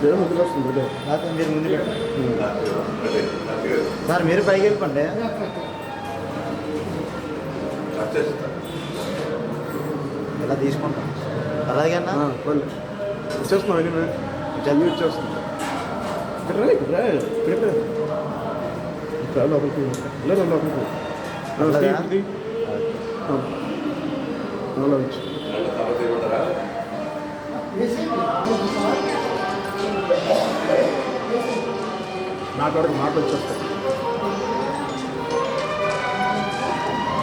మీరు ముందు సార్ మీరు పైకి వెళ్ళిపోండి. ఇలా తీసుకుంటాం అలాగేనా వచ్చేస్తున్నాం జల్దీ వచ్చేస్తున్నాం ఇక్కడ లోపలికి లోపలికి నాకు మాట వచ్చేస్తాయి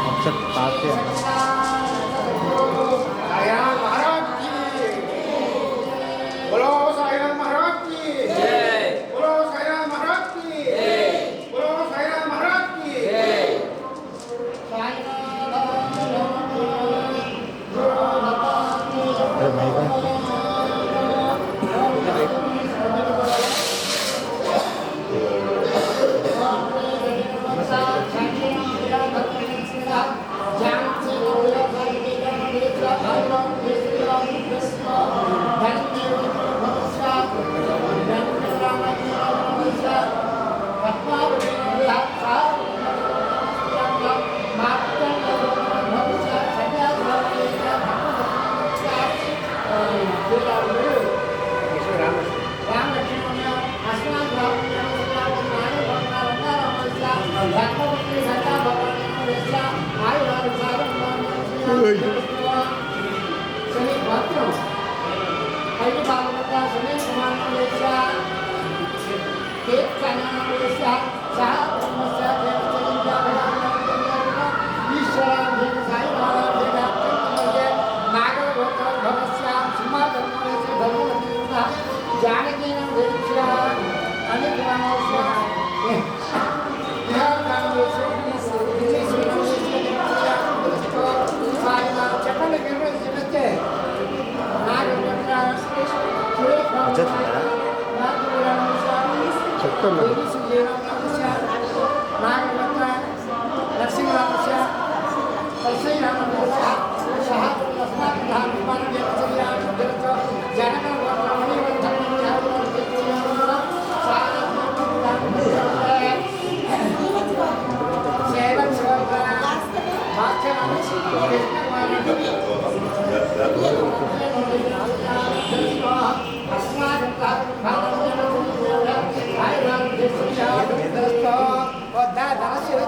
ఒకసారి పాస్ చేయండి.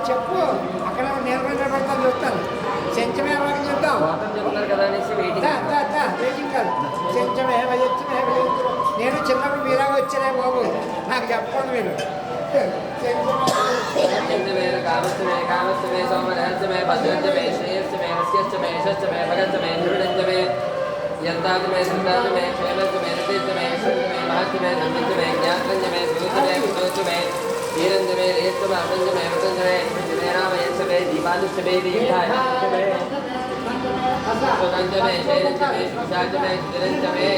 చెప్పు అక్కడ నిలబడిన చూస్తాను చెంచమే వాడికి చెప్తాం చెప్తారు కదా వెయిటింగ్ కాదు చెంచమే వయొచ్చమే నేను చిన్నప్పుడు మీలాగా వచ్చానే బాబు నాకు చెప్పండి మీరు కామస్తమే కామస్తమే సోమరహస్యమే భద్రంజమే శ్రేయస్యమే వస్యస్యమే యశస్యమే భగత్యమే ధృఢంజమే यन्ताजमे सुन्दाजमे क्षेमजमे रतिजमे विश्वजमे महाजमे धर्मजमे ज्ञानजमे सुजमे विष्णुजमे वीरंजमे रेतमे अमंजमे वतंजमे जमे रामयंजमे दीपालुजमे दीपायजमे सुगंजमे शैलजमे सुशाजमे सुरंजमे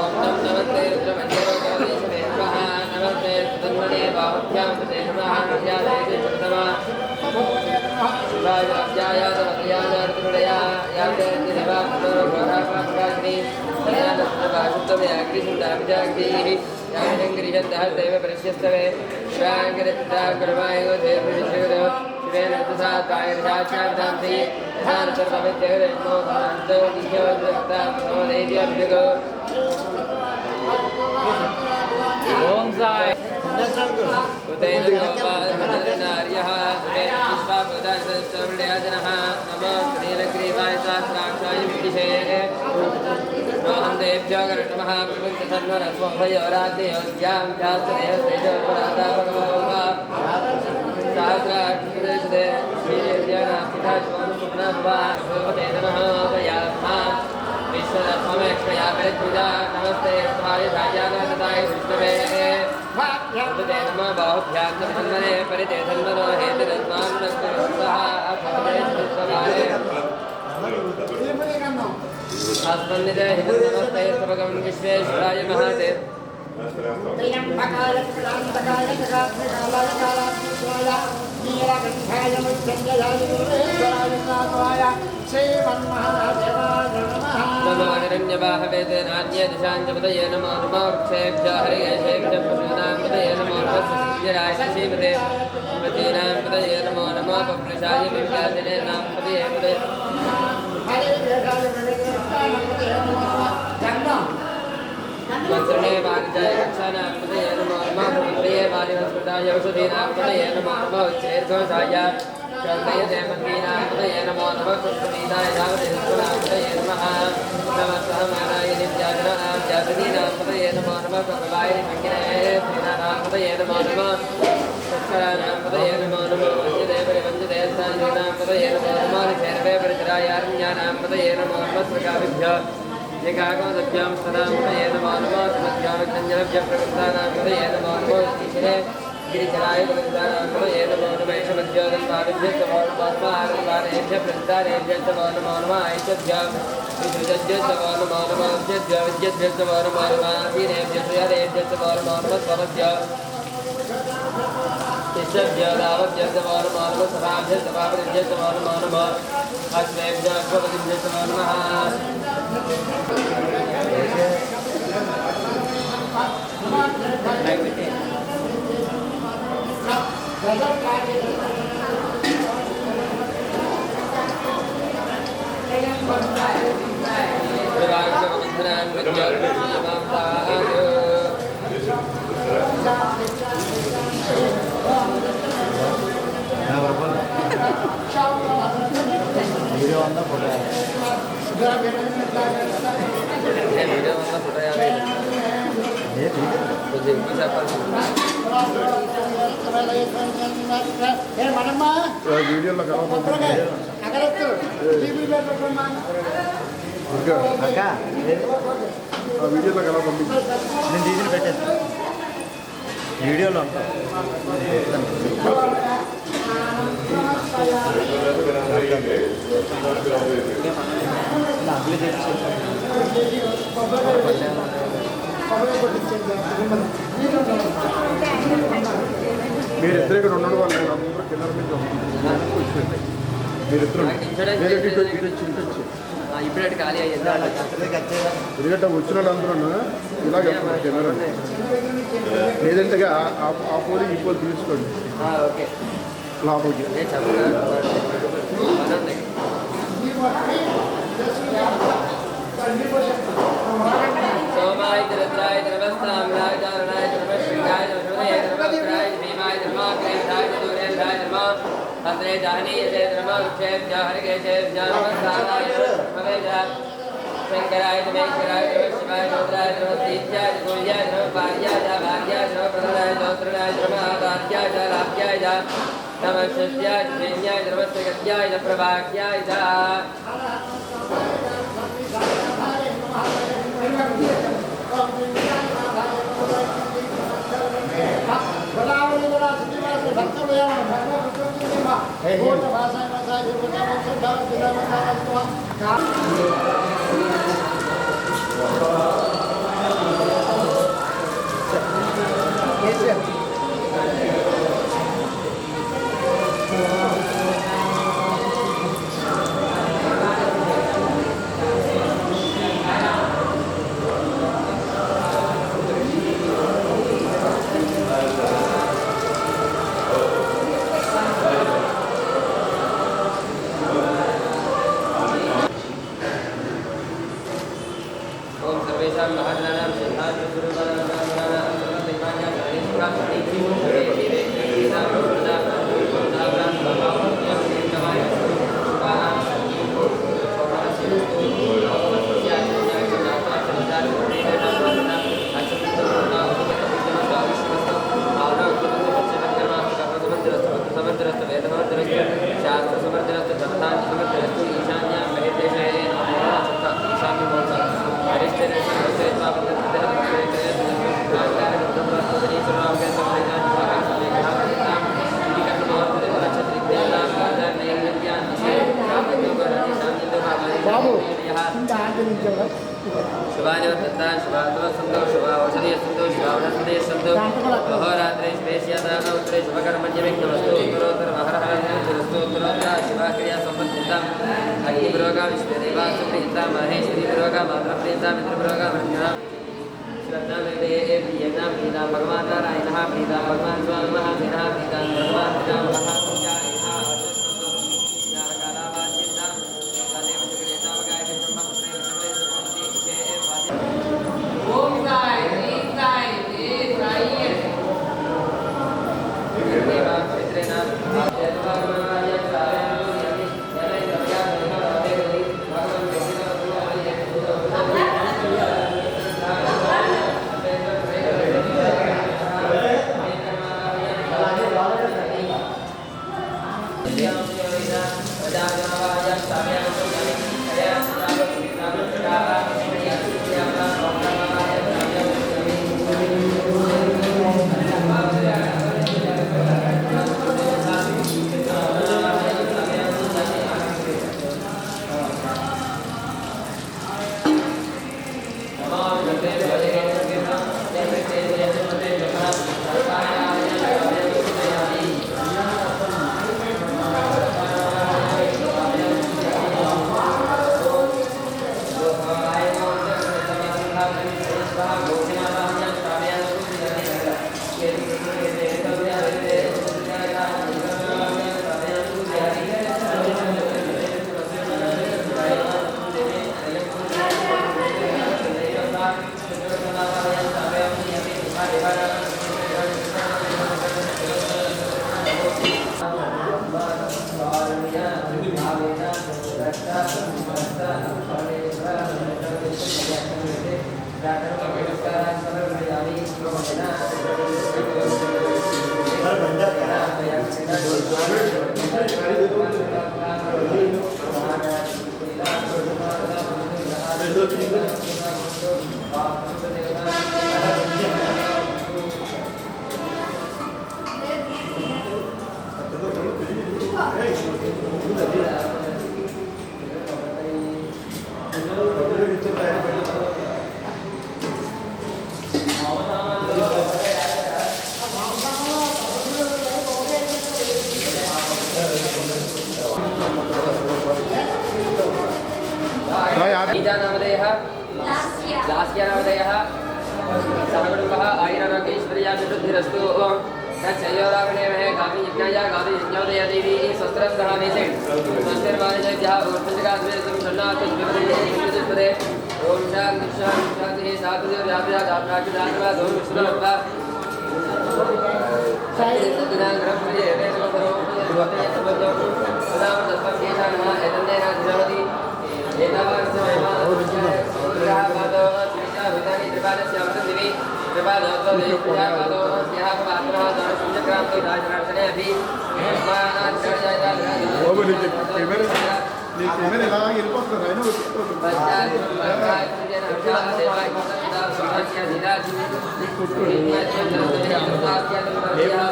ओम नमस्ते रुद्रमंजरोगेशमे नमः नमस्ते सुतन्मणे बाहुभ्यां कृते नमः नमस्ते चतुर्मा शिवाय याते दिवा पुनर्घोरापाग्नि तयानस्तवासुतमे अग्निसुन्दाभिजाग्निः याङ्गरिजन्तः देव परिष्यस्तवे शिवाङ्गरिताग्रवायो देवविश्वगतो शिवेन तुसात्वायर्षाचार्दान्ति यथानसर्वमित्यगतो दिह्योद्रक्तामदेव्यभ्यगो ओम साई उतेन गोपालनार्यः विश्वापदार्थश्रवणयाजनः नमो नीलग्रीवाय सहस्राक्षाय विदिशे रोहन्देभ्यो गरुडमः प्रपञ्चसन्वरस्वभयोराद्ययोग्यां चास्तदेहस्तेजोपराधा भगवोः सहस्राक्षुदेशदे श्रीदेव्यानापिताश्वनुपुनर्वा भगवते नमः दयात्मा विश्वदत्ममेक्षया परिद्विजा नमस्ते स्वाय सायानाथदाय विष्णवे तदे नमः बाहुभ्यां धन्वने परिते धन्वनो हेतिरत्मानुनस्तुः भवते सत्सवारे अस्मन्निते हितनमस्ते सर्वगं विश्वेश्वराय महादेव त्र्यम्बकाय నీలకంఠాయ మృత్యుంజయాయ గురువేశ్వరాయ నాథాయ శ్రీమన్మహాదేవాయ నమః. नमो हिरण्यवाहवेते नान्ये दिशाञ्चपतये नमो नमो वृक्षेभ्यः हरिकेशेभ्यः पशूनां पतये नमो नमः सुराय शशीपते मतीनां पतये नमो नमो पप्रशाय विभ्यादिने नां पतये पतये वत्सने वाग्जाय रक्षानां पतये नमो नमः भूतये वालिवस्पदाय औषधीनां पतये नमो नमः उच्चैर्घोषाय चन्द्रयते मन्दीनां पतये नमो नमः कृष्णनीताय धावतेश्वरां पतये नमः नमः सहमानाय नित्याग्रहां जातनीनां पतये नमो नमः कपिलाय निमग्नाय श्रीनाथां पतये नमो नमः सत्करानां पतये नमो नमः वञ्जते परिवञ्जते स्थानीनां पतये नमो नमः निशेर्वे परिचरायारण्यानां पतये नमो नमः स्वर्गाभिभ्यः एकागोदभ्यां सदां पतये नमो नमः समध्यामज्ञञ्जनभ्यः प्रवृत्तानां पतये नमो नमः ईश्वरे गिरिजनाय प्रवृत्तानां पतये नमो नमः ईशमध्योदन्तादिभ्यः नमो नमः आरम्भारेभ्यः प्रवृत्तारेभ्यः नमो नमः ऐशभ्यां विसृजभ्यः नमो नमः विद्यभ्यः विद्यभ्यः नमो नमः आसीनेभ्यः सुयादेभ्यः नमो नमः स्वरभ्यः शिष्यभ्यः दावभ्यः नमो नमः सभाभ्यः सभापतिभ्यः नमो नमः अश्वेभ्यः अश्वपतिभ्यः नमो नमः వీడియో ఉందా ఫోటో వీడియోలో కలవకుండా ఇంకా అక్క ఆ వీడియోలో కలవకుండా నేను తీసిన పెట్టేస్తాను వీడియోలో ఉంటా మీరిద్దరు ఇక్కడ ఉండడం వల్ల నేను అందరూ కింద నుంచి మీరిద్దరు ఇప్పుడే ఖాళీ అయ్యింది ఎందుకంటే వచ్చిన వాళ్ళందరూ ఇలాగ కెమెరా లేదంటే ఆ పోలి ఈ పోలి తీసుకోండి ఓకే లోపలికి నేను చెప్పను सोमाय रुद्राय नमस्ताम्राय चारणाय नमस्कृताय नमस्कृताय नमस्कृताय भीमाय नमः क्लेशाय दूरेन्द्राय नमः भद्रे जानीयते नमः वृक्षेभ्यः हरिकेशेभ्यः नमस्काराय नमः शंकराय नमेश्वराय नमः शिवाय रुद्राय नमः दीत्याय सूर्याय नमः पार्याय भाग्याय नमः प्रदाय ज्योतिर्नाय नमः आराध्याय लाभ्याय नमः शस्याय धैर्याय नमः गत्याय प्रभाग्याय शुभावसंतो शुभावसंतो अहोरात्रे श्रेष्यदान उत्तरे शुभकर्मण्यविघ्नमस्तु उत्तरोत्तर प्रीताम् अग्निपुरोगा विश्वदेवा सुप्रीता महेश्वरी पुरोगा माता प्रीता मित्रपुरोगा मन्या श्रद्धा मेरे प्रियना प्रीता भगवान नारायणः प्रीता भगवान स्वामिनः प्रीता प्रीता भगवान रामः पूजा इहा या कालावासिता काले वज्रेता वगाय ब्रह्मपुत्रे विष्णुवे सुपति जे वादि ओम गाय नीताय देवाय देवा पितृना देवाय नामधेयः दास्य नामधेयः सहकुटुम्बः आयुरारोग्यैश्वर्याभिवृद्धिरस्तु तत्संयोरावणे महे गाभियज्ञाय गाभियज्ञोदय देवी स्वस्त्रस्तः नेसे स्वस्तिर्वाणिजभ्यः ऊर्ध्वजगात्मेदं षण्णात्मस्पदे ॐ शान्ति शान्ति शान्तिः साधुदेव्याभ्या दात्राक्षदात्मा धूम विष्णुरत्वा कैमरे ఎలా వెళ్ళిపోతున్నారు అయినా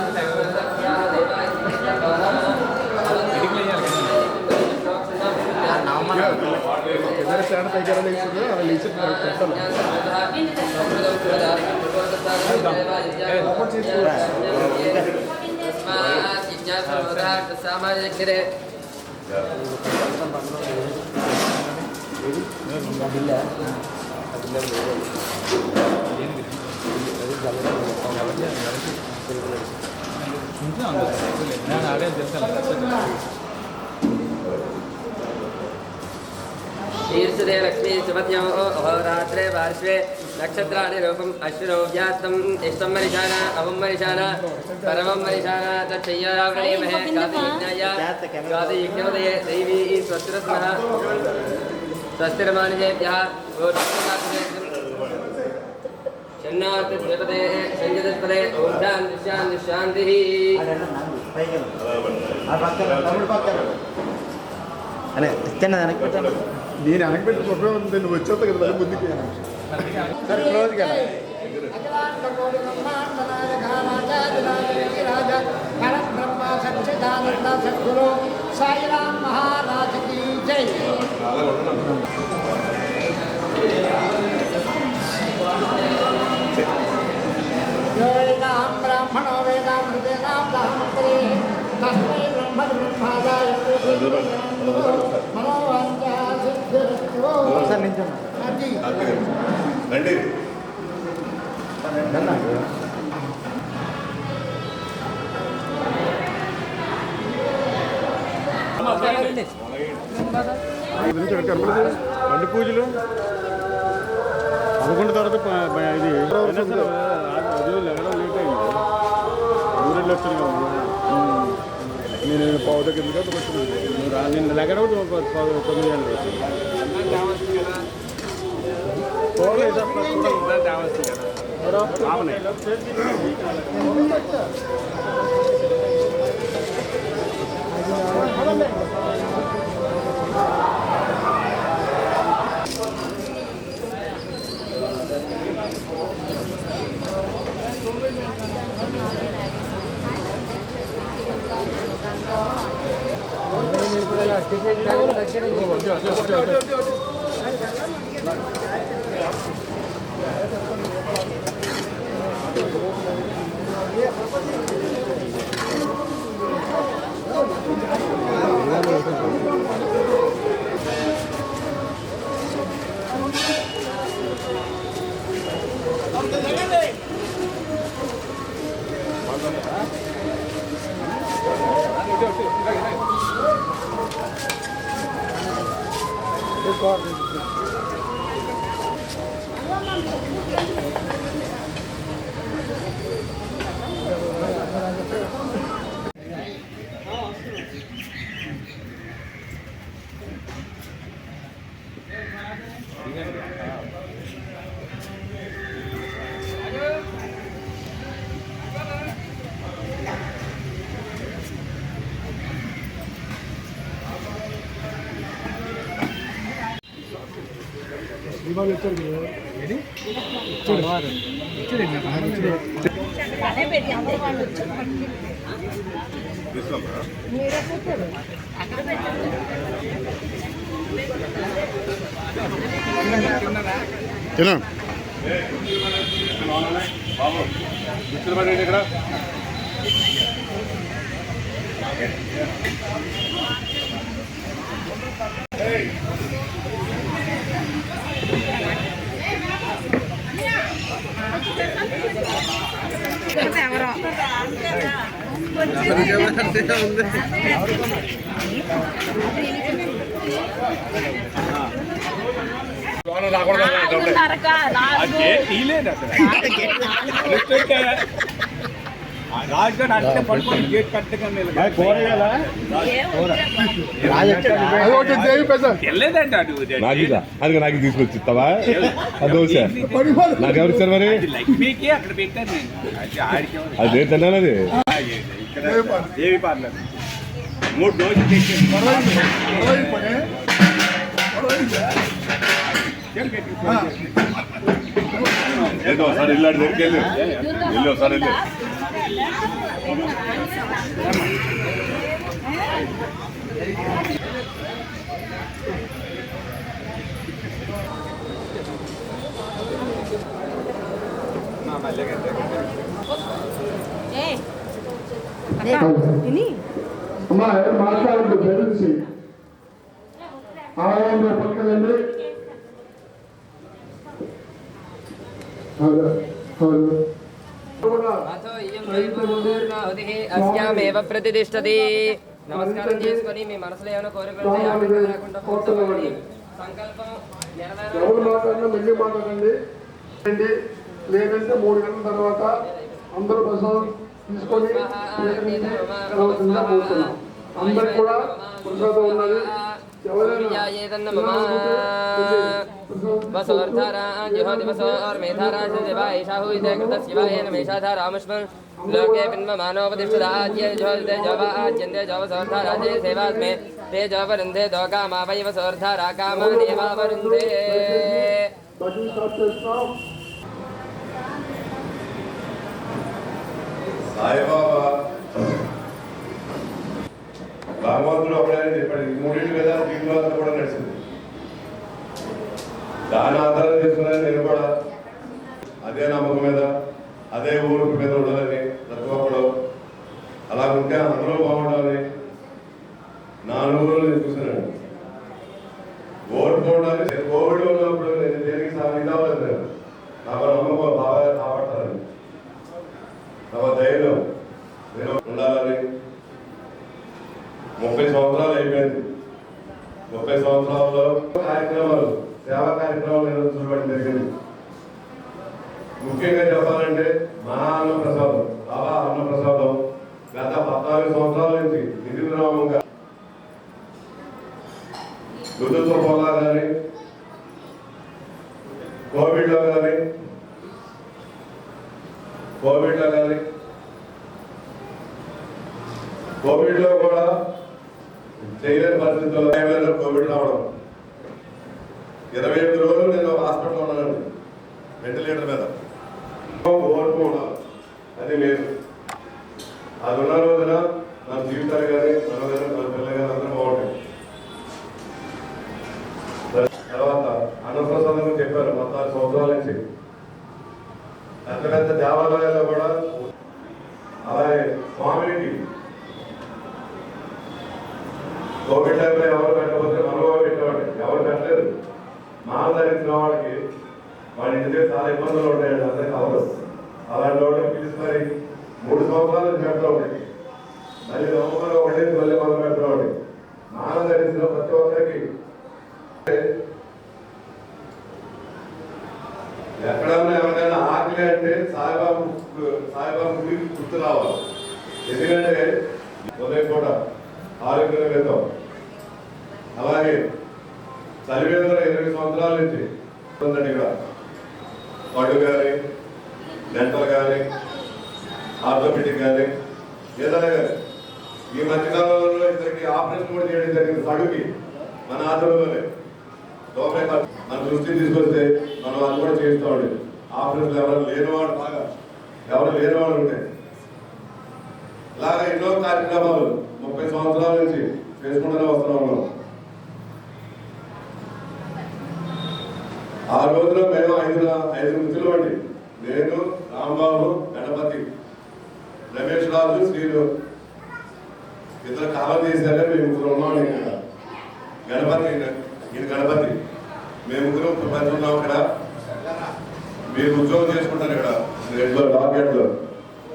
కెమెరా స్టాండ్ దగ్గర లేచింది అలా లేచి పెట్టాలి शीर्षदे लक्ष्मी सुपत्न्यो अहोरात्रे पार्श्वे नक्षत्राणि रूपम् अश्विनो व्यात्तम् इष्टं मरिशान अवं मरिशान परमं मरिशान तच्छय्यावरणे महे गादियज्ञाय गादियज्ञोदये दैवी स्वस्तिरस्मः स्वस्तिर्मानिजेभ्यः शन्नार्थिद्विपदे संयतस्पदे ॐ शान्ति शान्ति शान्तिः అనే తిన్న దానికి పెట్టాను నేను వెనకబెట్టి చూడడం ఉంది నువ్వు వచ్చేస్తా కదా ముందుకి సరే క్లోజ్కి వెళ్ళాలి బ్రహ్మ సచ్చిదానంద సద్గురు సాయిరామ్ మహారాజ్ की जय ब्राह्मणो वेदामृतेनां ब्राह्मणे తస్మై బ్రహ్మ బ్రహ్మాదాయ మనోవాంఛా సిద్ధిరస్తు. ఒకసారి నించోండి. అది రండి. రెండు పూజలు 11 తర్వాత ఇది లెగడం లేట్ అయింది. ఊరెళ్ళి వచ్చాను కదా నేను పావు దగ్గర నిన్న లెగడం 9 గంటలు తినా బాబు ఇక్కడ రాజుగారు అట్టే పడుకొని గేట్ కట్టగా వెళ్ళలేదండి అది నాకు తీసుకొచ్చిస్తావా దోశ నాకెవరు ఇస్తారు మరి లక్ష్మీకి అక్కడ పెట్టాను నేను అదే తిన్నాను అది దేవి పార్లర్ 3 డోసులు తెచ్చాను ఏదో ఒకసారి ఇల్లు దగ్గరికి వెళ్ళు ఒకసారి వెళ్ళు అమ్మా మాట్లాడద్దు బెదిరించి ఆనంద పక్కనండి అస్యామేవ ప్రతిష్టతి. నమస్కారం చేసుకొని మీ మనసులో ఏమైనా కోరికలు సంకల్పం ఎవరు మాట్లాడినా మెల్లి మాట్లాడండి. లేదంటే 3 గంటల తర్వాత అందరూ ప్రసాదం తీసుకొని అందరికి కూడా ప్రసాదం ఉన్నది. लोके पिन्वमानोपतिष्ठदाद्ये जवाद्यन्ते जवसोर्धाराजे सेवास्मे ते जवरुन्धे दोकामावैव सोर्धारा कामानेवावरुन्धे. సాయిబాబా భగవంతుడు ఒకడని చెప్పాడు. 3 కదా జీవితంలో కూడా నడిచింది. దాని ఆధారం చేసుకున్నాను నేను కూడా అదే నమ్మకం మీద అదే ఊరికి మీద ఉండాలని తక్కువప్పుడు అలా ఉంటే అందరూ బాగుండాలి. ధైర్యం నేను ఉండాలని 30 సంవత్సరాలు అయిపోయింది. 30 సంవత్సరాల్లో కార్యక్రమాలు, సేవా కార్యక్రమాలు నిర్వహించడం జరిగింది. ముఖ్యంగా చెప్పాలంటే మా అన్నప్రసాదం, బాబా అన్నప్రసాదం గత 14 సంవత్సరాల నుంచి నిర్విరామంగా ఋతుత్వ పొలా కానీ కోవిడ్లో కూడా చేయలేని పరిస్థితుల్లో కోవిడ్ రావడం 25 రోజులు నేను హాస్పిటల్లో ఉన్నానండి. వెంటిలేటర్ మీద ఓర్పు ఉండాలి, అది లేదు. అది ఉన్న రోజున నా జీవితాలు కానీ మన పిల్లలు కానీ అందరూ బాగుంటాయి. తర్వాత అన్నప్రసాదం చెప్పారు 14 సంవత్సరాల నుంచి పెద్ద పెద్ద దేవాలయాల్లో కూడా అలాగే స్వామికి కోవిడ్ టైంలో ఎవరు పెట్టకపోతే మనలో పెట్టేవాడి, ఎవరు పెట్టలేదు. మాల ధరించిన వాళ్ళకి వాళ్ళ ఇంటి చాలా ఇబ్బందులు ఉంటాయండి, అందరికీ అవరు. అలాంటి వాళ్ళకి పిలిచి మరి 3 సంవత్సరాలు పెడతా ఉంటాయి, మళ్ళీ నవంబర్ 1 మళ్ళీ మొదలు పెడతా ఉంటాయి. మాల ధరించిన ప్రతి ఒక్కరికి ఎక్కడన్నా ఎవరైనా ఆకలి అంటే సాయిబాబు గుర్తు రావాలి. ఎందుకంటే ఉదయం పూట ఆరోగ్యం వెళ్తాం. అలాగే చలివేంద్ర 20 సంవత్సరాల నుంచి పళ్ళు కానీ డెంటల్ కానీ ఆర్థోపెడిక్ కానీ ఏదైనా కానీ ఈ మధ్యకాలంలో ఇద్దరికి ఆపరేషన్ కూడా చేయడం జరిగింది. పడుకి మన ఆధ్వర్యంలోనే రూపాయి మన దృష్టి తీసుకొస్తే మనం అది కూడా చేస్తూ ఉండేది. ఆపరేషన్ ఎవరు లేనివాడు బాగా ఎవరు లేనివాడు ఉంటాయి. ఇలాగ ఎన్నో కార్యక్రమాలు 30 సంవత్సరాల నుంచి చేసుకుంటూనే వస్తున్నాం. ఆ రోజున మేము 5 మిత్రులు అండి, నేను, రాంబాబు, గణపతి, రమేష్ రాజు, శ్రీను, ఇద్దరు కాలం చేశారే మేము ముగ్గురు ఉన్నాం. ఇక్కడ గణపతి మేము ముగ్గురు ప్రపంచం ఉన్నాం. ఇక్కడ మీరు ఉద్యోగం చేసుకుంటారు ఇక్కడ రెడ్లో డాక్టర్లో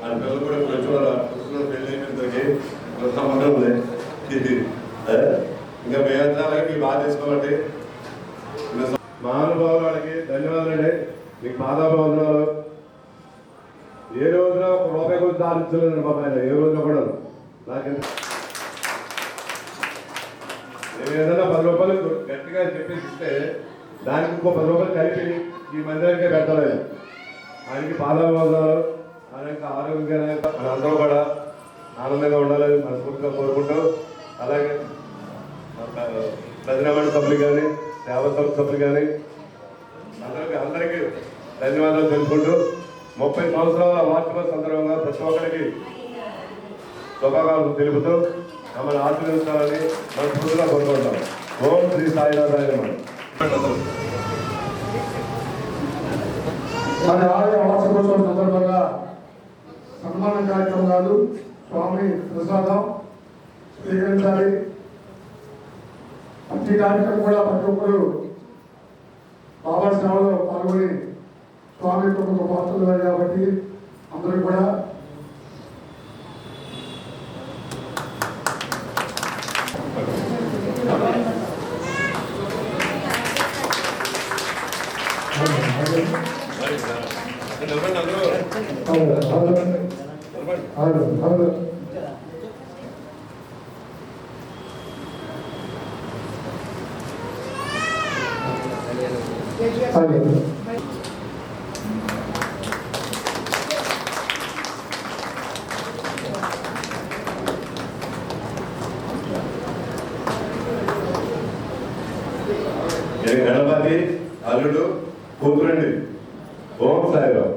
అని పిల్లలు కూడా కూర్చున్నారు. పెళ్లి అయిపోయింది, సంబంధం ఉంది. ఇంకా మేమంతా మీకు బాగా చేసుకోవాలండి. మహానుభావులకి ధన్యవాదాలండి, మీకు పాదాభివందనాలు. ఏ రోజున ఒక రూపాయి కూడా దారించలేదండి బాబాయ్, ఏ రోజున కూడా. నాకు నేను ఏదైనా 10 రూపాయలు గట్టిగా చెప్పేసి ఇస్తే దానికి ఇంకో 10 రూపాయలు కలిపి ఈ మందిరానికే పెట్టాలి. ఆయనకి పాదాభివందనాలు. ఆయనకి ఆరోగ్యంగా మనందరూ కూడా ఆనందంగా ఉండాలని మనస్ఫూర్తిగా కోరుకుంటూ, అలాగే ప్రజావాణి సభ్యులు కానీ సేవా సభ్యులు కానీ అందరికీ ధన్యవాదాలు తెలుపుకుంటూ 30 సంవత్సరాల వార్షిక సందర్భంగా ప్రతి ఒక్కరికి శుభాకాంక్షలు తెలుపుతూ మమ్మల్ని ఆశీర్వదించాలని మనస్ఫూర్తిగా కోరుకుంటాం. ఓం శ్రీ సాయినాథాయ నమః. మన ఆలయ వార్షికోత్సవం సందర్భంగా సన్మాన కార్యక్రమం కాదు, స్వామి ప్రసాదం స్వీకరించాలి. ప్రతి కార్యక్రమం కూడా ప్రతి ఒక్కరు బాబా సేవలో పాల్గొని స్వామి యొక్క పాత్రలు కాబట్టి అందరూ కూడా గణపతి అల్లుడు కూతురండి. ఓం సాయిరామ్.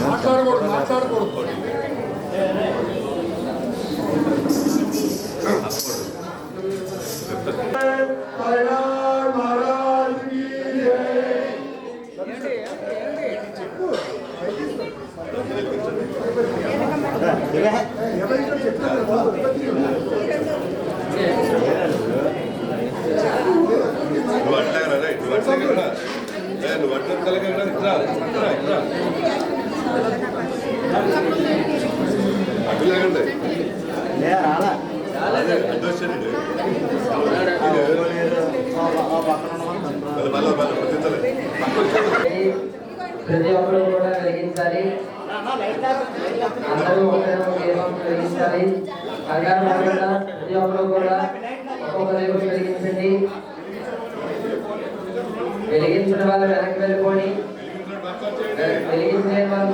మాట్లాడకూడదు మాట్లాడకూడదు. మహారాజ్ కి నువ్వు అట్లాగరా నువ్వు అట్లాగరా నువ్వు అట్లా కలగరా ఇట్లా ఇట్లా అట్లాగండి అదే అడ్డొచ్చానండి మళ్ళీ ప్రతించలేదు ప్రతి ఒక్కరు కూడా వెలిగించాలి. అందరూ ఒకరినొక దీపం వెలిగించాలి. కంగారు పడకుండా ప్రతి ఒక్కరు కూడా ఒక్కొక్క దీపం వెలిగించండి. వెలిగించిన వాళ్ళు వెనక్కి వెళ్ళిపోయి వెలిగించలేని వాళ్ళు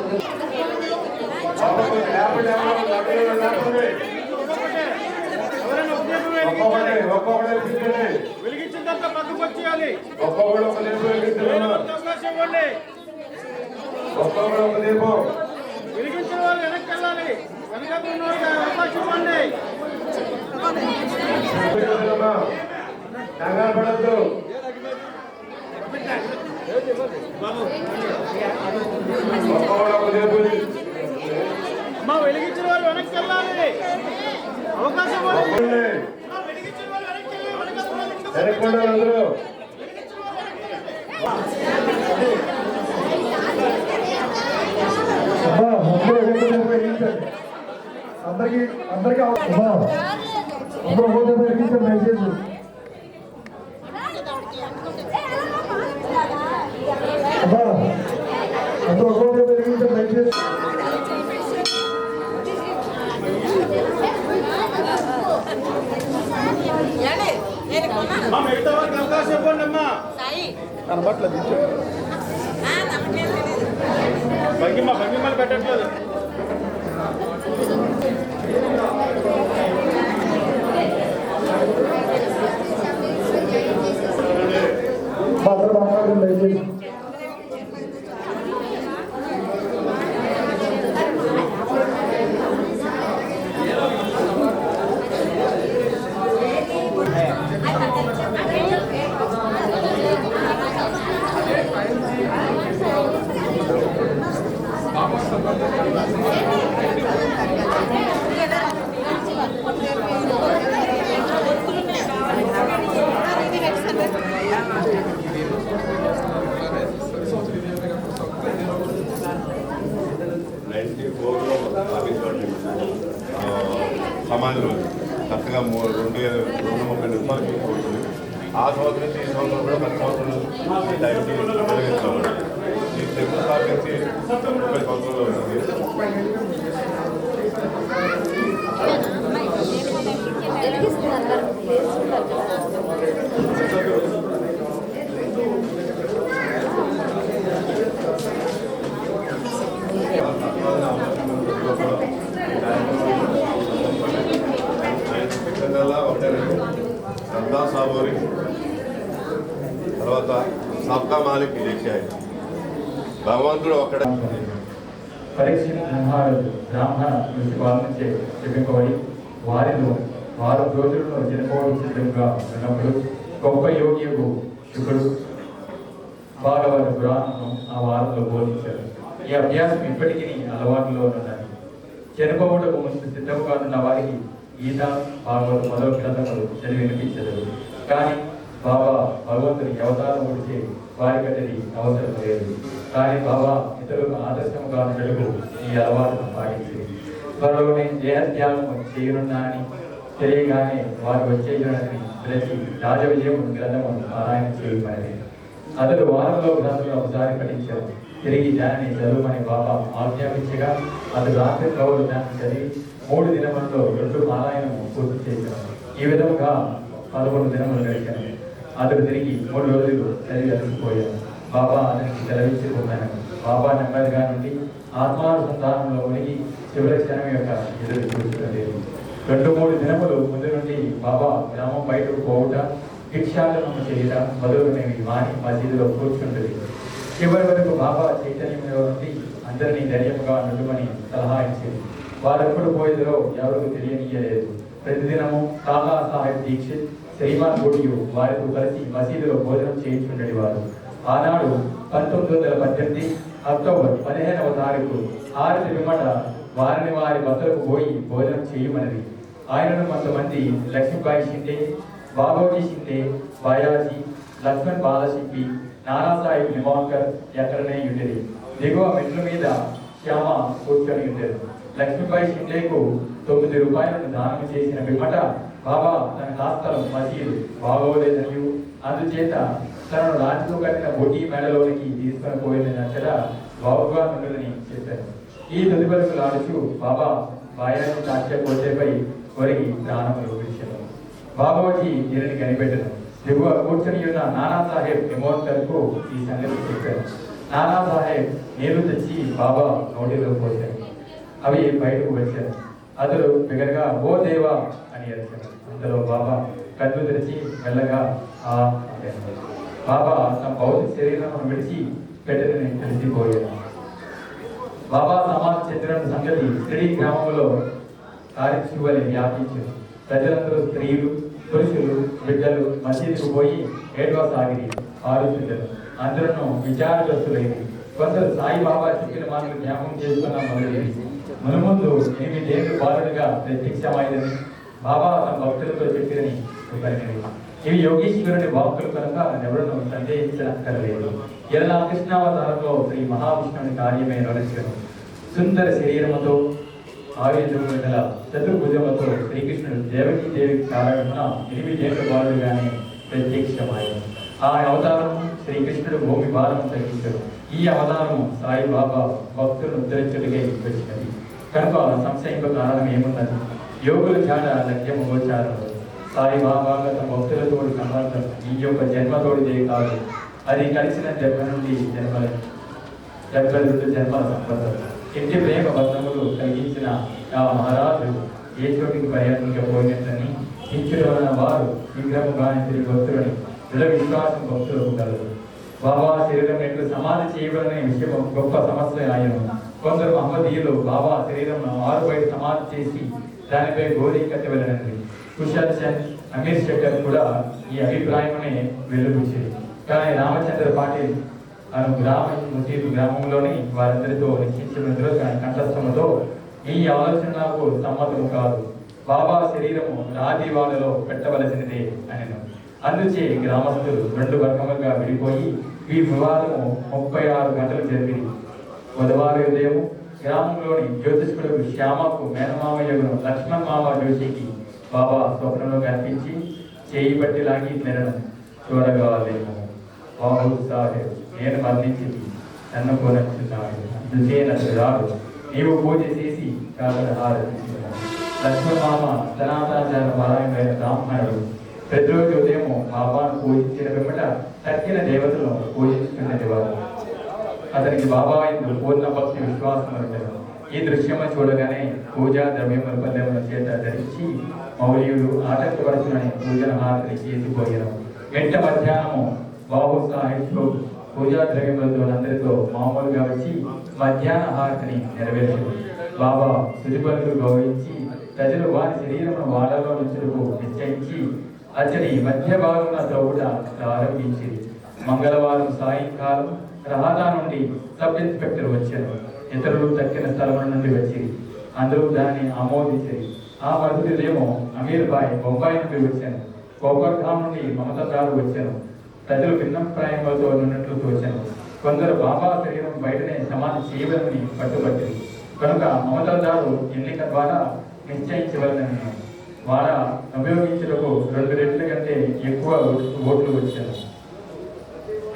వెలిగించిన తర్వాత పక్కకు వచ్చేయాలి. ఒక్కొక్కడు ఒక దీపం వెలిగించాలి. అవకాశం ఇవ్వండి. ఒక్కొక్కడు ఒక దీపం వెలిగించిన వాళ్ళు వెనక్కి వెళ్ళాలి. వెనక ఉన్న వాళ్ళకి అవకాశం ఇవ్వండి. కంగారు పడద్దు. ఒక్కొక్కడు ఒక దీపం అమ్మా వెలిగించిన వాళ్ళు వెనక్కి వెళ్ళాలి. అవకాశం ఇవ్వండి. వెలిగించిన వాళ్ళు వెనక్కి వెళ్ళాలి. వెనక్కుండా అందరూ అందరికి అందరికి అందరూ హోదా పెరిగించే మెసేజ్ అందరూ హోదా పెరిగించే మెసేజ్ అమ్మా మిగతా వారికి అవకాశం ఇవ్వండి. అమ్మా భంగిమలు పెట్టట్లేదు. మాత్రం మెసేజ్ సమాజంలో చక్కగా 230 నిమిషాలకి పోతుంది. ఆ సంవత్సరం నుంచి ఈ సంవత్సరం కూడా 10 సంవత్సరాలు ఈ టైంకి వెలిగించాలి. ఈ తెలుగు స్థాపించి 30 సంవత్సరాలు ఉంటుంది. శ్రద్ధా సాబోరి తర్వాత సబ్కా మాలిక్ చేశాయి. భగవంతుడు ఒక్కడ పరీక్ష బ్రాహ్మణ వాళ్ళ నుంచే చెప్పింపబడి వారిలో 6 రోజుల్లో జన్మోడి సిద్ధంగా ఉన్నప్పుడు గొప్ప యోగియకు శుకుడు భాగవత పురాణం ఆ వారంలో బోధించారు. ఈ అభ్యాసం ఇప్పటికీ అలవాటులో ఉన్నది. చనిపోవటకు ముందు సిద్ధంగా ఉన్న వారికి గీత భాగవత మొదలు గ్రంథములు చదివి వినిపించదు. కానీ బాబా భగవంతుని అవతారం ఉడితే వారికది అవసరం లేదు. కానీ బాబా ఇతరులకు ఆదర్శంగా తెలుగు ఈ అలవాటును పాటించి త్వరలోనే దేహత్యాగం చేయనున్నా అని తెలియగానే వారు వచ్చేయడానికి పిలిచి రాజవిజయం గ్రంథము పారాయణ చేయమని అతడు వారంలో గ్రంథంలో ఒకసారి పఠించారు. తిరిగి దానిని చదువుమని బాబా ఆజ్ఞాపించగా అతడు రాత్రి కవులు దాన్ని చదివి 3 దినములలో 2 పారాయణము పూర్తి చేశారు. ఈ విధముగా 11 దినములు గడిచాను. అతడు తిరిగి 3 రోజులు చదివి అలసిపోయాడు. బాబా అతనికి సెలవించుకున్నాను. బాబా నెమ్మదిగా నుండి ఆత్మానుసంధానంలో మునిగి చివరి క్షణం యొక్క ఎదురు చూసుకునేది. 2-3 దినములు ముందు నుండి బాబా గ్రామం బయటకు పోవుట, భిక్షాటనం చేయడం మొదలుగునేవి మాని మసీదులో కూర్చుంటుంది. చివరి వరకు బాబా చైతన్యంలో నుండి అందరినీ ధైర్యంగా నడుమని సలహా ఇచ్చింది. వారెప్పుడు పోయేదో ఎవరికి తెలియనీయలేదు. ప్రతిదినము కాకా సాహెబ్ దీక్షిత్, శ్రీమాన్ గుడియు వారితో కలిసి మసీదులో భోజనం చేయించుండేవారు. ఆనాడు 1918 అక్టోబర్ 15వ తారీఖు హారతి పిమ్మట వారిని వారి బస్సులకు పోయి భోజనం చేయమన్నది. ఆయనను కొంతమంది లక్ష్మీబాయి షిండే, బాబోజీ షిండే, బాయాజీ, లక్ష్మణ్ బాలశిల్పి, నానాసాహెబ్ నిమాల్కర్ ఎక్కడనే ఉండేది. దిగువ మెట్ల మీద శ్యామ కూర్చొని ఉండేది. లక్ష్మీబాయి షిండేకు 9 రూపాయలను దానం చేసిన పిమ్మట బాబా తన కాస్తలం మసీదు బాగోలేదని, అందుచేత తనను రాజుతో కట్టిన బొడ్డి మేడలోనికి తీసుకొని పోయిన నచ్చట బాగుగా ఉండదని చెప్పారు. ఈ తదుపరికి లాడుచు బాబా బాయాన్ని నాట్యకోటేపై కొరిగి ప్రాణములు విడిచారు. బాబాజీ దీనిని కనిపెట్టను. దిగువ కూర్చొని ఉన్న నానాసాహెబ్ నిమోల్కర్కు ఈ సంగతి చెప్పారు. నానాసాహెబ్ నీళ్లు తెచ్చి బాబా నోటిలో పోశారు. అవి బయటకు వచ్చారు. అతడు బిగరగా ఓ దేవా అని అరిచారు. అందులో బాబా కళ్ళు తెరిచి మెల్లగా ఆ అన్నారు. బాబా తన భౌతిక శరీరం విడిచి పెట్టని తెలిసిపోయారు. బాబా సమాజ చెందిన సంగతి స్త్రీ గ్రామంలో కార్యశువలి వ్యాపించారు. ప్రజలందరూ స్త్రీలు, పురుషులు, బిడ్డలు మసీదుకు పోయి ఏడవసాగిరి, ఆలోచించారు. అందరూ విచారగ్రస్తులైంది. కొందరు సాయిబాబా చెప్పిన మాటలు జ్ఞాపకం చేసుకున్న మొదలైంది. మునుముందు 8 ఏళ్ళు బాలుడిగా ప్రత్యక్షమైందని బాబా తన భక్తులతో చెప్పిరని చెప్పినది. ఇవి యోగీశ్వరుని వాక్కులు కనుక ఎవరినూ సందేహించనక్కర్లేదు. ఇలా కృష్ణావతారంలో శ్రీ మహావిష్ణుని కార్యమే నడుచను. సుందర శరీరముతో ఆయుధముల గల చతుర్భుజముతో శ్రీకృష్ణుడు దేవకీ దేవికి కారణమున 8 ఏళ్ళ బాలుడుగానే ప్రత్యక్షమాయను. ఆ అవతారము శ్రీకృష్ణుడు భూమి భారము తగ్గించాడు. ఈ అవతారము సాయిబాబా భక్తులను ఉద్ధరించుడిగా వచ్చినది కనుక సంశయింప కారణం ఏమున్నది? యోగుల జాడ లక్ష్యము గోచారము. సాయిబాబా తన భక్తులతో సంబంధం ఈ యొక్క జన్మతోడిదే కాదు, అది కలిసిన జన్మ నుండి జన్మల సంబంధం. ఇంటి ప్రేమ బంధములు కలిగించిన ఆ మహారాజు ఏ చోటికి పర్యటించకపోయినట్లని ఇంచులోన వారు విగ్రహముగాని తిరిగి భక్తులని దృఢ విశ్వాసం భక్తులకు కలదు. బాబా శరీరం ఎట్లు సమాధి చేయబడనే విషయం గొప్ప సమస్య ఆయను. కొందరు మహమ్మదీయులు బాబా శరీరం 6 బయట సమాధి చేసి దానిపై గోరీ కట్టి వెళ్ళనండి. కుషల్ చంద్, అమీర్ శంకర్ కూడా ఈ అభిప్రాయమే వెలుగుచ్చింది. కానీ రామచంద్ర పాటిల్ అను మసీదు గ్రామంలోని వారందరితో నిశ్చయించినందులో కంఠస్థముతో ఈ ఆలోచన నాకు సమ్మతము కాదు. బాబా శరీరము రాజీవాలలో పెట్టవలసినదే అని. అందుచే గ్రామస్తులు 2 వర్గములుగా విడిపోయి ఈ వివాదము 36 గంటలు జరిగింది. బుధవారం ఉదయం గ్రామంలోని జ్యోతిష్కుడు శ్యామకు మేనమామయ్యను లక్ష్మణ్ మామ జోషికి బాబా స్వప్నంలో కనిపించి చేయి బట్టి లాగి తినడం చూడగలేము. బాబు సాహెబ్, నేను మరణించింది నన్ను కొనచ్చున్నాడు. అందుకే నన్ను రాడు, నీవు పూజ చేసి కాకడ హారతిస్తున్నాను. లక్ష్మణ్ మామ సనాతనాచార పరాయణ బ్రాహ్మణుడు. ప్రతిరోజు ఉదయం బాబాను పూజించిన వెంబట తక్కిన దేవతలను పూజించుకునేవారు. అతనికి బాబా ఇందు పూర్ణ భక్తి విశ్వాసం ఉండదు. ఈ దృశ్యము చూడగానే పూజా ద్రవ్యముల పల్లెముల చేత ధరించి మౌలియులు ఆటంకపరచునని పూజన హారతిని చేసిపోయారు. వెంట మధ్యాహ్నము బాబు సాహిబ్ పూజా ద్రవ్యములతో అందరితో మామూలుగా వచ్చి మధ్యాహ్న హారతిని నెరవేర్చారు. బాబా సుజుబలు గౌరవించి ప్రజలు వారి శరీరమును వాడలో నుంచుటకు నిశ్చయించి అతని మధ్య భాగంలో త్రవ్వుట ప్రారంభించింది. మంగళవారం సాయంకాలం రహదా నుండి సబ్ ఇన్స్పెక్టర్ వచ్చారు. ఇతరులు తక్కిన స్థలం నుండి వచ్చి అందరూ దాన్ని ఆమోదించారు. ఆ మరుసటిదేమో అమీర్ బాయ్ బొంబాయి నుండి వచ్చాను. కోకర్ధాం నుండి మమతాదారు వచ్చాను. ప్రజలు భిన్నప్రాయములతో ఉన్నట్లు తోచాను. కొందరు బాబా శరీరం బయటనే సమాధి చేయవలని పట్టుబట్టింది కనుక మమతాదారు ఎన్నిక ద్వారా నిశ్చయించవలనని వాడ ఉపయోగించుటకు 2 రెట్ల కంటే ఎక్కువ ఓట్లు వచ్చాను.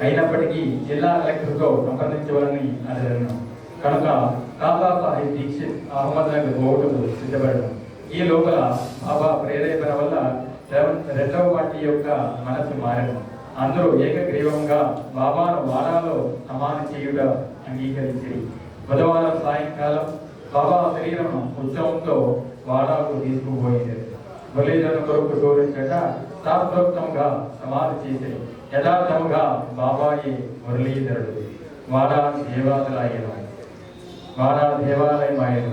అయినప్పటికీ జిల్లా కలెక్టర్తో సంప్రదించవాలని అడిగాను కనుక కాకా సాహెబ్ దీక్షిత్ అహ్మద్నగర్ ఓటుకు సిద్ధపడడం. ఈ లోపల బాబా ప్రేరేపణ వల్ల 2వ పార్టీ యొక్క మనసు మారడం. అందరూ ఏకగ్రీవంగా బాబాను వాడాలో సమానం చేయుట అంగీకరించి బుధవారం సాయంకాలం బాబా శరీరం ఉత్సవంతో వాడాకు తీసుకుపోయింది. బలిజన కొరకు శోధించట శాస్త్రోక్తంగా సమాధి చేసే యథార్థముగా బాబాయి మురళీధరుడు వాడా దేవాదులాయను. వారా దేవాలయం ఆయన,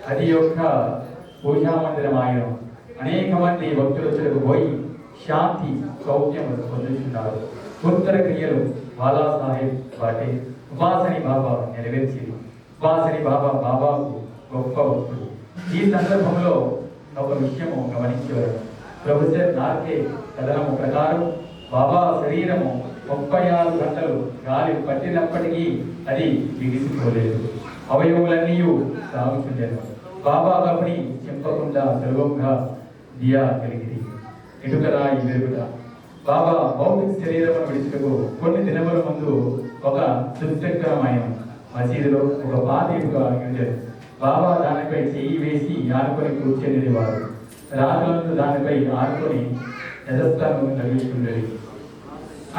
అది యొక్క పూజా మందిరం ఆయన. అనేక మంది భక్తులకు పోయి శాంతి సౌఖ్యం పొందుతున్నారు. ఉత్తర క్రియలు బాలా సాహెబ్ వాటి ఉపాసని బాబా నెరవేర్చింది. ఉపాసని బాబాకు గొప్ప భక్తుడు. ఈ సందర్భంలో ఒక విషయము గమనించేవారు. ప్రొఫెసర్ నార్కే కథనము ప్రకారం బాబా శరీరము 36 గంటలు గాలి పట్టినప్పటికీ అది బిగిసిపోలేదు. అవయవులన్నీ సాగుతుండేను. బాబా కపని చింపకుండా సులభంగా దియా కలిగింది. ఇటుకరాయి వెలుగుట. బాబా భౌతిక శరీరమును విడిచుటకు కొన్ని దినముల ముందు ఒక దుశ్చక్రమైన మసీదులో ఒక పాత ఇటుక ఉండేది. బాబా దానిపై చెయ్యి వేసి ఆనుకొని కూర్చొనివారు. రాజులందు దానిపై ఆనుకొని యజస్థానం తగిలిస్తుండేది.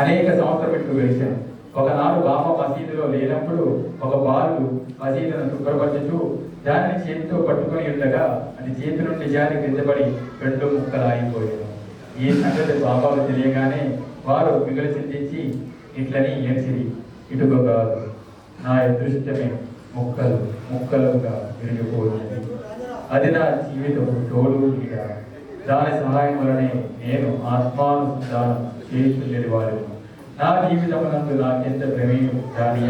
అనేక సంవత్సరాలు గడిచాను. ఒకనాడు బాబా మసీదులో లేనప్పుడు ఒక బాలు మసీదును శుభ్రపరచుతూ దానిని చేతితో పట్టుకొని ఉండగా అది చేతి నుండి జారి కిందపడి 2 ముక్కలాగిపోయాను. ఈ సంగతి బాబాకు తెలియగానే వారు మిగిలి చింతించి ఇట్లని ఏడ్చిరి. ఇటుక కాదు, నా అదృష్టమే ముక్కలు ముక్కలుగా విరిగిపోయింది. అది నా జీవితం తోడు నీడ. దాని సహాయం వలనే నేను ఆత్మానుసంధానం చేస్తుండేది వారు. నా జీవితమునందు నాకెంత ప్రమేయం దాని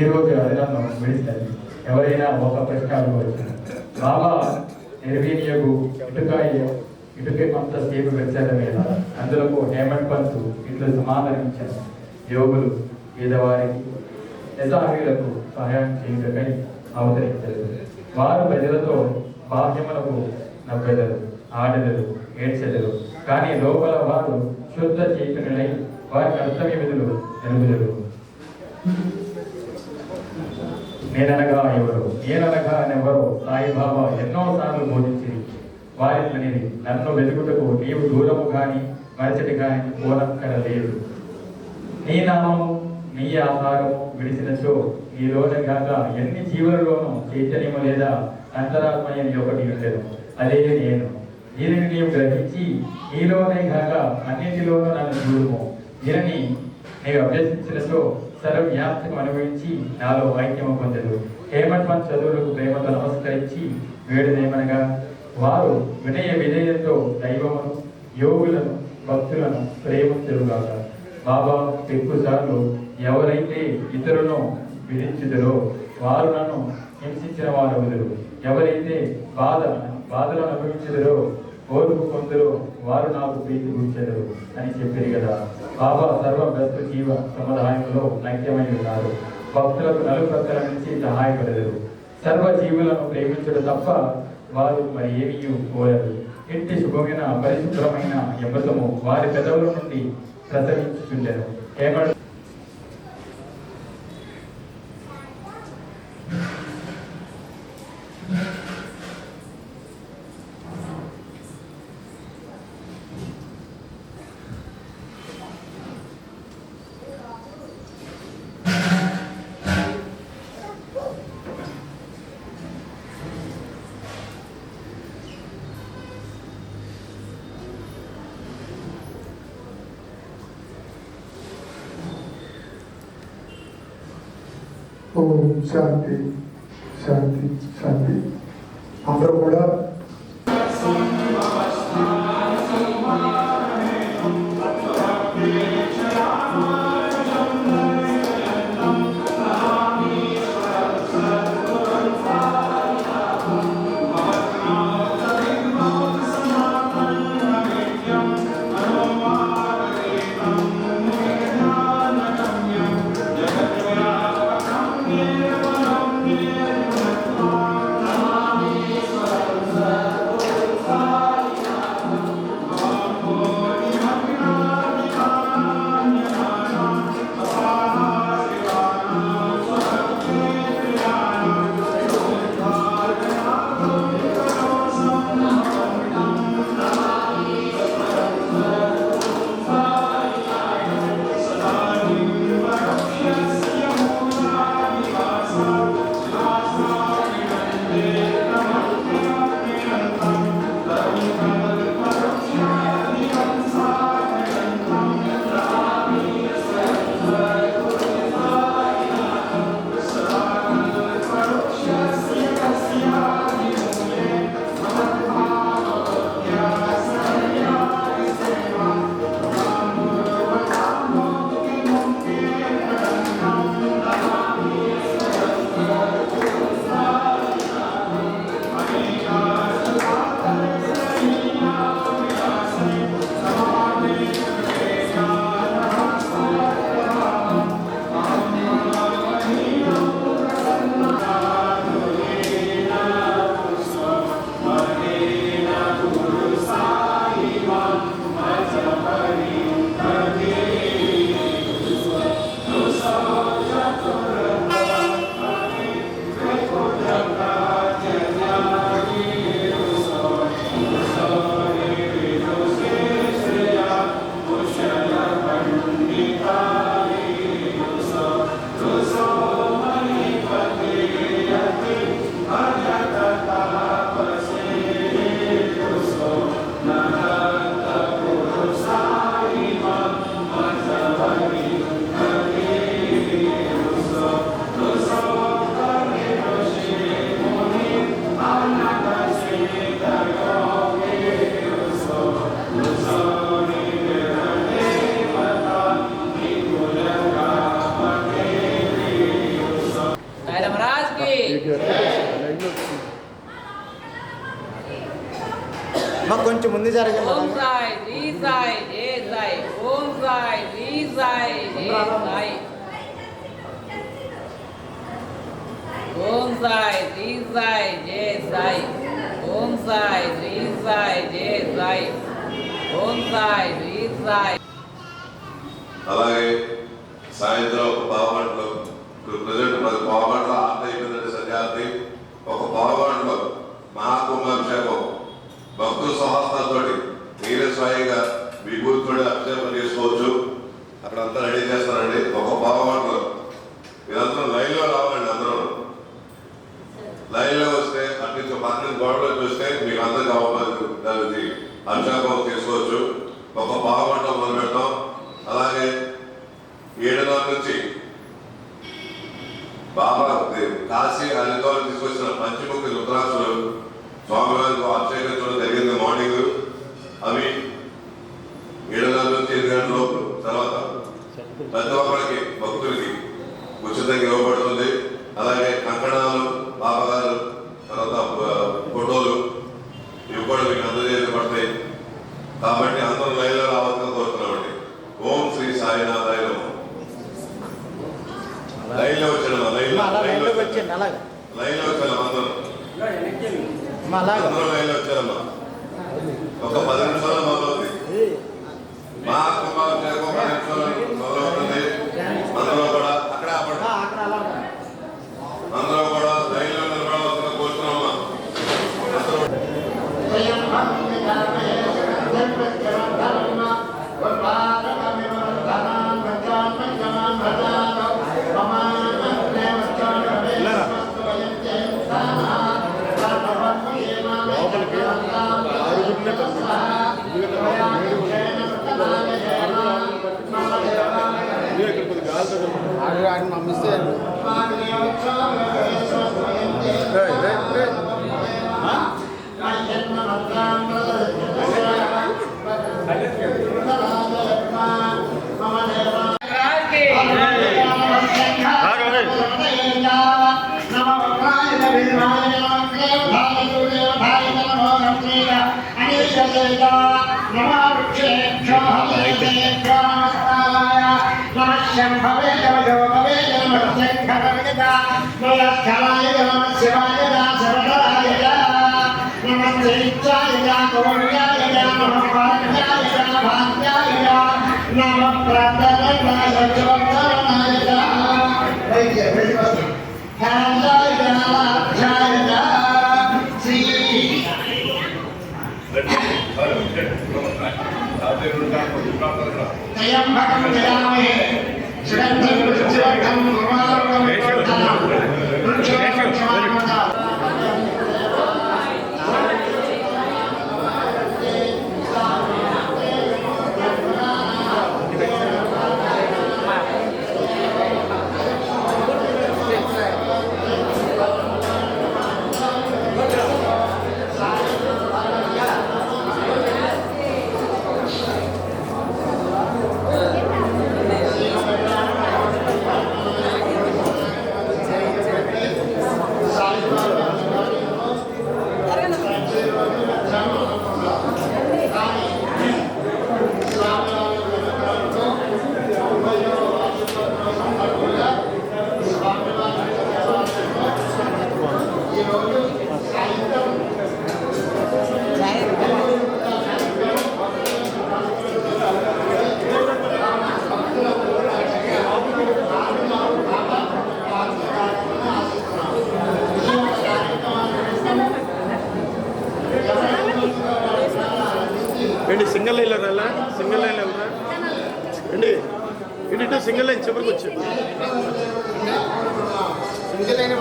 ఈరోజు అది నన్ను విడిచినది. ఎవరైనా ఒక ప్రశ్న అడగవచ్చు. బాబా నిర్వీర్యకు ఇటుక కొంతసేపు వెచ్చారు మీద అందులో హేమంత్ పంత్ ఇట్లు సమాధానించారు. యోగులు పేదవారికి యథాహీలకు సహాయం చేయుటకై అవతరించారు. వారు ప్రజలతో బాహ్యములకు నవ్వెదరు, ఆడెదరు, ఏడ్చెదరు. కానీ లోపల వారు శుద్ధ చైతన్యులై వారి కర్తవ్య విధులు తెలుగుదరు. నేననగా ఎవరు, నేననగా ఎవరో సాయిబాబా ఎన్నోసార్లు బోధించింది. వారిని నన్ను వెతుకుటకు నీవు దూరము కానీ మరచటి కానీ పోనక్కర లేదు. నీ నామము నీ ఆహారము విడిచినచో నీలోనే కాక ఎన్ని జీవులలోనూ చైతన్యము లేదా అంతరాత్మయని ఒకటి ఉండేది. అదే నేను. దీనిని నీవు గ్రహించి నీలోనే కాక అన్నింటిలోనూ నన్ను చూడుము. దీనిని నీవు అభ్యసించినచో సర్వవ్యాప్తిని అనుభవించి నాలో ఐక్యము పొందదు. హేమంత్ పంత్ చదువులకు ప్రేమతో నమస్కరించి వేడుదేమనగా వారు వినయ విధేయంతో దైవమును, యోగులను, భక్తులను ప్రేమించరుగాక. బాబా ఎక్కువసార్లు ఎవరైతే ఇతరులను విధించుదరో వారు నన్ను హింసించిన వారు వదులు. ఎవరైతే బాధలను అనుభవించుదరో ఓర్పు పొందులో వారు నాకు ప్రీతి కూర్చెదరు అని చెప్పారు కదా. బాబా సర్వభ్రష్ట జీవ సముదాయంలో ఐక్యమై ఉన్నారు. భక్తులకు నలుప్రక్కల నుంచి సహాయపడరు. సర్వ జీవులను ప్రేమించడం తప్ప వారు మరి ఏమీ కోరరు. ఇంటి శుభమైన పరిశుభ్రమైన అమృతము వారి పెదవుల నుండి ప్రసవించుచుండెను. ఓం శాంతి శాంతి శాంతి. అందరూ కూడా మాకు కొంచెం ముందు జరగండి ఓం సాయి శ్రీ సాయి జయ సాయి ఓం సాయి శ్రీ సాయి జయ సాయి ఓం సాయి శ్రీ సాయి జయ సాయి ఓం సాయి శ్రీ సాయి జయ సాయి ఓం సాయి శ్రీ సాయి. అలాగే సాయంత్రం ఒక పావుగంటలో ప్రజెంట్ 10 పావుగంటల ఆర్ట్ అయిపోయిందంటే సత్యార్థి ఒక పావుగంటలో మహాకుంభాభిషేకం భక్తుల సహస్రాలతో మీరే స్వయంగా విభూతితో అభిషేకం చేసుకోవచ్చు. అక్కడ అంతా రెడీ చేస్తారండి. ఒక పావుగంటలో మీరందరూ లైన్లో రావాలండి. అందరూ లైన్లో వస్తే అటు నుంచి పక్కన గోడలో చూస్తే మీకు అందరికి అవకాశం అభిషేకం చేసుకోవచ్చు. ఒక పావుగంట మొదలు పెడతాం. అలాగే 7:30 నుంచి బాబా కాశీ హరిద్వార్ తీసుకొచ్చిన పంచముఖి రుద్రాక్షలు స్వామివారికి అభిషేకించడం జరిగింది మార్నింగ్. అవి 7:30 నుంచి 8 గంటల లోపు తర్వాత ప్రతి ఒక్కరికి భక్తులకి ఉచితంగా ఇవ్వబడుతుంది. అలాగే కంకణాలు బాబా గారు తర్వాత ఫోటోలు ఇవి కూడా మీకు అందజేయబడతాయి. కాబట్టి అందరూ లైన్లో రావాలని కోరుతున్నామండి. ఓం శ్రీ సాయినాథాయ నమః. లైన్లో వచ్చాను లైన్లో వచ్చండి అలాగే లైన్లో వచ్చాను అందరూ అలాగే అందరూ లైన్లో వచ్చారమ్మా. ఒక 10 నిమిషాలు మొదలవుతుంది. మా కుంభాభిషేకం 10 నిమిషాలు మొదలవుతుంది. అందరూ కూడా అక్కడే ఆపండి. అందరూ కూడా లైన్లో నిలబడవలసిన కోరుతున్నామా. సింగిల్ లైన్లో రాలా సింగిల్ లైన్లో వెళ్ళరా అండి ఇటు సింగిల్ లైన్ చివరికి వచ్చి సింగిల్ లైన్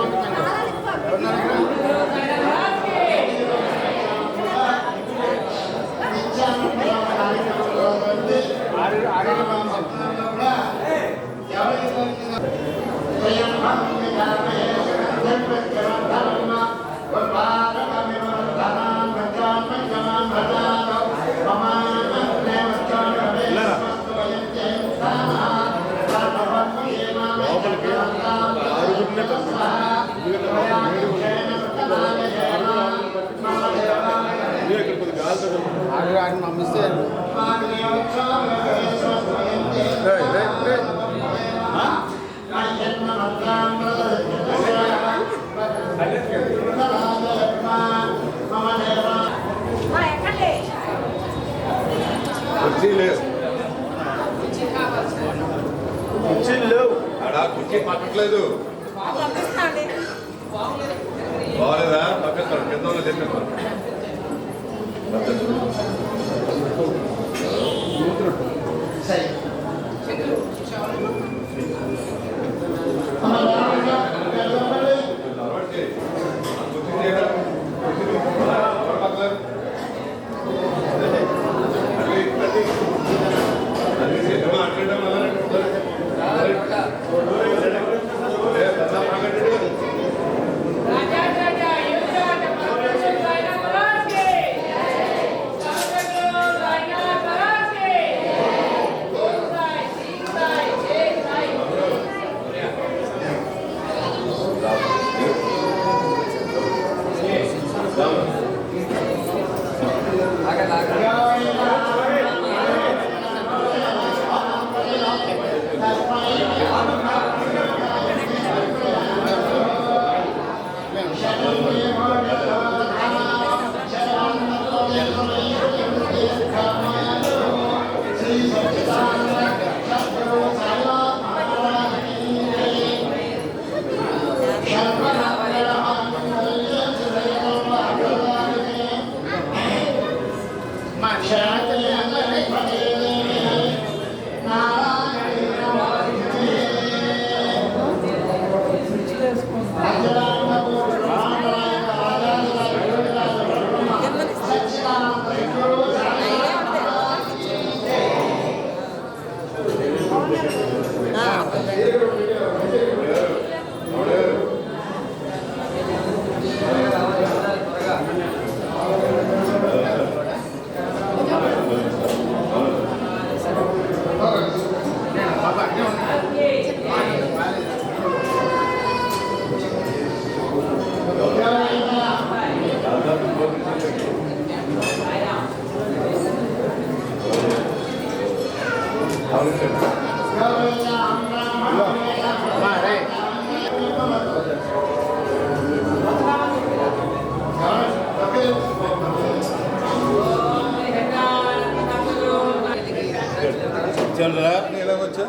లోపలికి 6 గుడ్లే ఆయన పంపిస్తే కుర్చీ లేవు కుర్చీలు లేవు. ఆడ కుర్చీ పట్టట్లేదు. బాగాలేదా? పక్కన కింద ఉన్న చెప్పేస్తాను.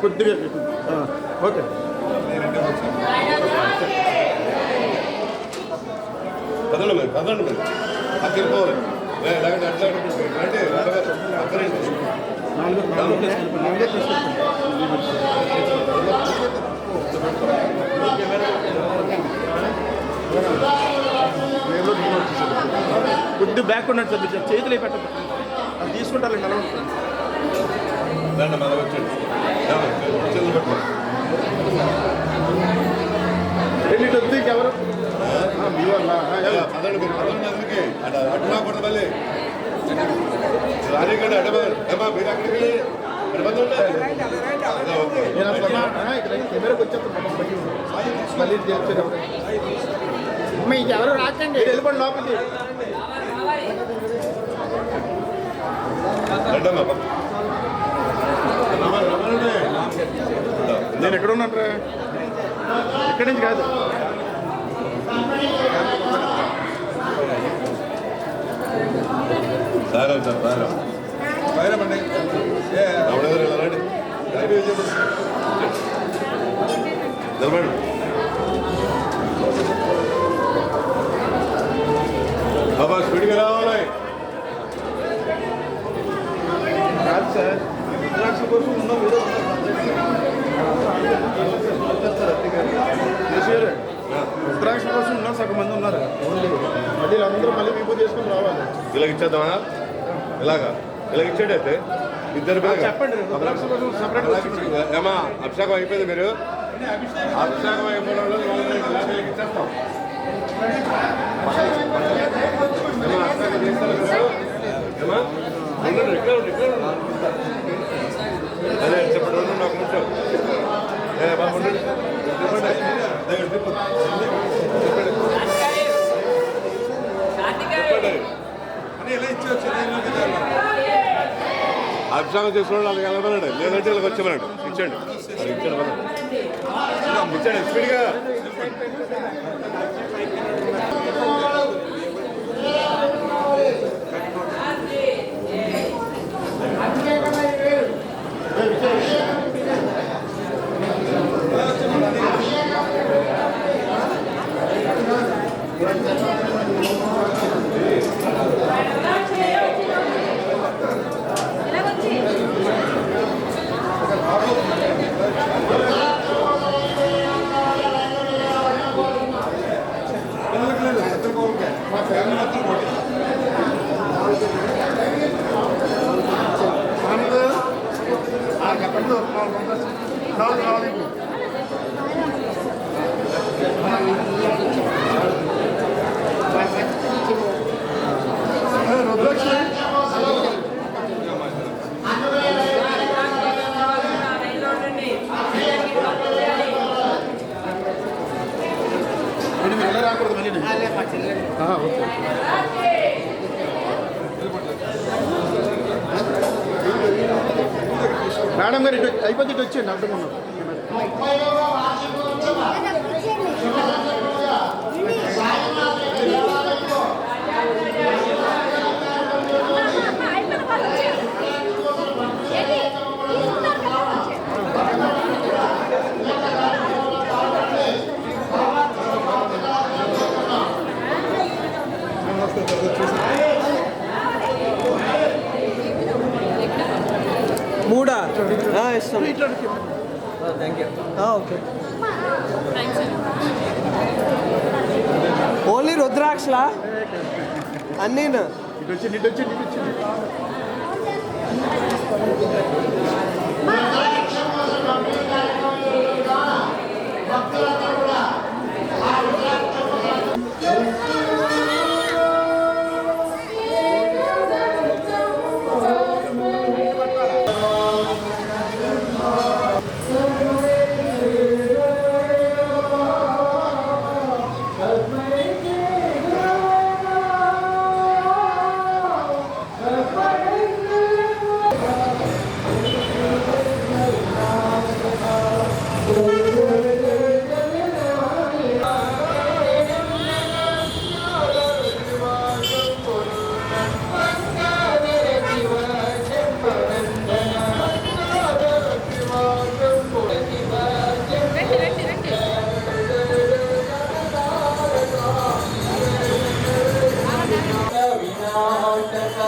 కొద్దిగా ఓకే. కదండి మరి కదండి మరి అక్కడ పోవాలి. లేదంటే అట్లా అంటే అక్కడండి కొద్ది బ్యాక్ ఉన్నట్టు సార్ మీరు చేతులు పెట్టదు అది తీసుకుంటారు నెల దాన్ని మనం వచ్చండి చేతులు పెట్టండి. ఎన్నిటి వద్దు ఇంకెవరు మీ వల్ల పదండి పదండి అందరికీ అటు అటు రాకూడదు మళ్ళీ రానికండి అడ్డమా మీరు అక్కడికి నేను అసలు ఇక్కడ కెమెరాకి వచ్చేస్తాను మళ్ళీ చేస్తాను మీకు ఎవరు రాకండి వెళ్ళిపోండి లోపలికి. నేను ఎక్కడ ఉన్నాను రా ఇక్కడి నుంచి కాదు సారం సార్ సారం బయటపండి రండి నిలబడి బాబా స్పీడ్గా రావాలి. కాదు సార్ రుద్రాక్ష కోసం ఉన్నాం ఏదో రుద్రాక్ష కోసం ఉన్నాం సగం మంది ఉన్నారు ఓన్లీ మళ్ళీ అందరూ మళ్ళీ విభూతి చేసుకొని రావాలి. ఇలాగ ఇచ్చేద్దామా ఇలాగా ఇలాగ ఇచ్చేటైతే ఇద్దరు చెప్పండి రుద్రాక్ష కోసం సపరేట్ ఏమా అభిషేకం అయిపోయింది మీరు అభిషేకం అయిపోవడం ఇలాగ ఇచ్చేస్తాం. అభిషేకం చేస్తారు మీరు ఏమా అదే చెప్పండి ఉండండి ఒక నిమిషం బాబు ఉండండి చెప్పండి అని ఎలా ఇచ్చి వచ్చింది దర్శనం చేసుకోవడం వాళ్ళకి వెళ్ళమనండి, లేదంటే వీళ్ళకి వచ్చామనండి. ఇచ్చండి అది ఇచ్చండి పదండి. ఇచ్చండి స్పీడ్గా. మేడం గారు ఇటు అయిపోతే ఇటు వచ్చేయండి అడ్డుకున్నారు. మూడా ఇస్తాం. Thank you. ఓకే. ఓన్లీ రుద్రాక్షలా అన్నీ? ఇటు వచ్చి ఇటు వచ్చి ఇటు వచ్చి వినాశక